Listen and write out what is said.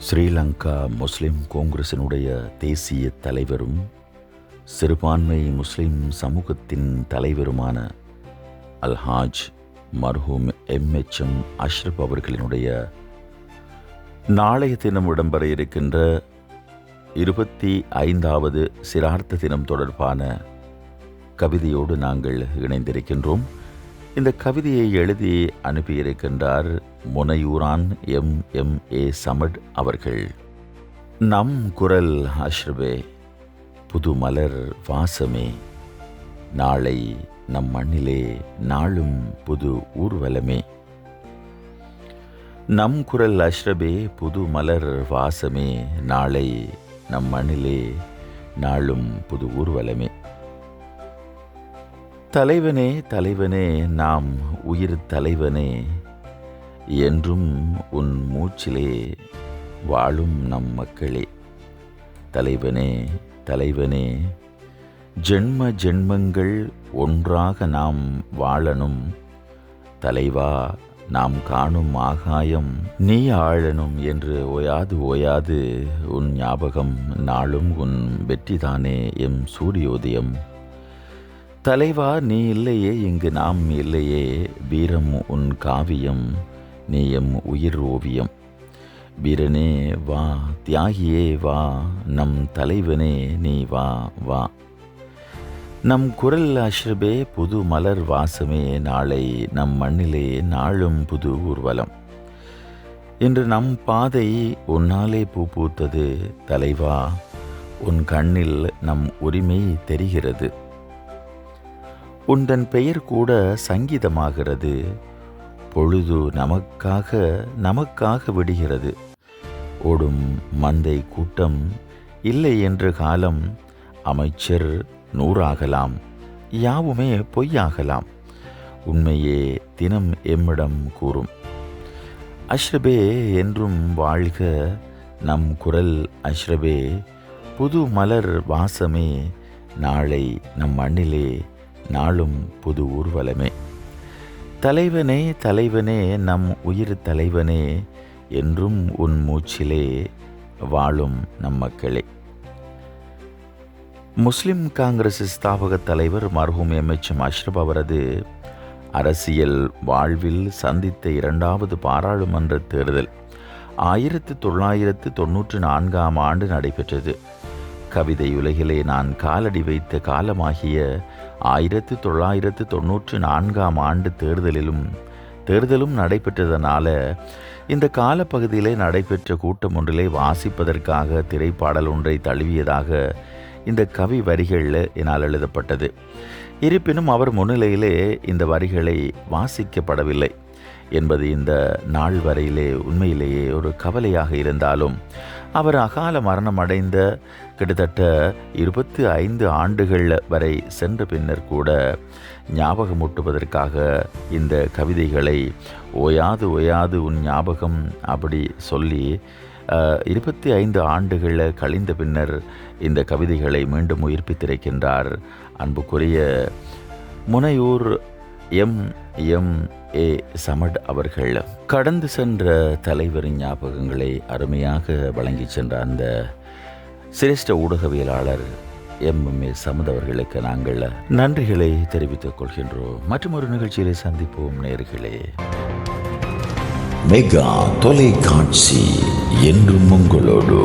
ஸ்ரீலங்கா முஸ்லிம் காங்கிரசினுடைய தேசிய தலைவரும் சிறுபான்மை முஸ்லிம் சமூகத்தின் தலைவருமான அல்ஹாஜ் மர்ஹூம் MHM அஷ்ரப் அவர்களினுடைய நாளைய தினம் இடம்பெற இருக்கின்ற 25வது சிரார்த்த தினம் தொடர்பான கவிதையோடு நாங்கள் இணைந்திருக்கின்றோம். இந்த கவிதையை எழுதி அனுப்பியிருக்கின்றார் முனையூரான் MMA சமட் அவர்கள். நம் குரல் அஷ்ரபே, புது மலர் வாசமே, நாளை நம் மண்ணிலே நாளும் புது ஊர்வலமே. நம் குரல் அஷ்ரபே, புது மலர் வாசமே, நாளை நம் மண்ணிலே நாளும் புது ஊர்வலமே. தலைவனே தலைவனே நாம் உயிர் தலைவனே, என்றும் உன் மூச்சிலே வாழும் நம் மக்களே. தலைவனே தலைவனே, ஜென்ம ஜென்மங்கள் ஒன்றாக நாம் வாழணும். தலைவா, நாம் காணும் ஆகாயம் நீ ஆழனும் என்று ஓயாது ஓயாது உன் ஞாபகம் நாளும் உன் வெற்றிதானே எம் சூரியோதயம். தலைவா, நீ இல்லையே இங்கு நாம் இல்லையே, வீரம் உன் காவியம் நீ எம் உயிர் ஓவியம். வீரனே வா, தியாகியே வா, நம் தலைவனே நீ வா வா. நம் குரல் அஷ்ரபே, புது மலர் வாசமே, நாளை நம் மண்ணிலே நாளும் புது ஊர்வலம். இன்று நம் பாதை உன்னாலே பூ பூத்தது. தலைவா, உன் கண்ணில் நம் உரிமை தெரிகிறது. உந்தன் பெயர் கூட சங்கீதமாகிறது. பொழுது நமக்காக விடுகிறது. ஓடும் மந்தை கூட்டம் இல்லை என்ற காலம். அமைச்சர் 100 ஆகலாம், யாவுமே பொய்யாகலாம். உண்மையே தினம் எம்மிடம் கூறும். அஷ்ரபே என்றும் வாழ்க நம் குரல் அஷ்ரபே, புது மலர் வாசமே, நாளை நம் மண்ணிலே நாளும் புது ஊர்வலமே. தலைவனே தலைவனே நம் உயிர் தலைவனே, என்றும் உன் மூச்சிலே வாழும் நம் மக்களே. முஸ்லிம் காங்கிரஸ் ஸ்தாபக தலைவர் மர்ஹூம் MHM அஷ்ரப் அவரது அரசியல் வாழ்வில் சந்தித்த 2வது பாராளுமன்ற தேர்தல் 1994ஆம் ஆண்டு நடைபெற்றது. கவிதை உலகிலே நான் காலடி வைத்த காலமாகிய 1994ஆம் ஆண்டு தேர்தலும் நடைபெற்றதனால இந்த காலப்பகுதியிலே நடைபெற்ற கூட்டம் ஒன்றிலே வாசிப்பதற்காக திரைப்பாடல் ஒன்றை தழுவியதாக இந்த கவி வரிகள் என்னால் எழுதப்பட்டது. இருப்பினும் அவர் முன்னிலையிலே இந்த வரிகளை வாசிக்கப்படவில்லை என்பது இந்த நாள் வரையிலே உண்மையிலேயே ஒரு கவலையாக இருந்தாலும், அவர் அகால மரணம் அடைந்த கிட்டத்தட்ட 25 ஆண்டுகள் வரை சென்ற பின்னர் கூட ஞாபகமூட்டுவதற்காக இந்த கவிதைகளை ஓயாது ஓயாது உன் ஞாபகம் அப்படி சொல்லி 25 ஆண்டுகள் கழிந்த பின்னர் இந்த கவிதைகளை மீண்டும் உயிர்ப்பித்திருக்கின்றார் அன்புக்குரிய முனையூர் MMA சமட் அவர்கள். கடந்து சென்ற தலைவரின் ஞாபகங்களை அருமையாக வழங்கி சென்ற அந்த சிரேஷ்ட ஊடகவியலாளர் MMA சமட் அவர்களுக்கு நாங்கள் நன்றிகளை தெரிவித்துக் கொள்கின்றோம். மற்றும் ஒரு நிகழ்ச்சியிலே சந்திப்போம் நேயர்களே. மெகா தொலைக்காட்சி என்றும் உங்களோடு.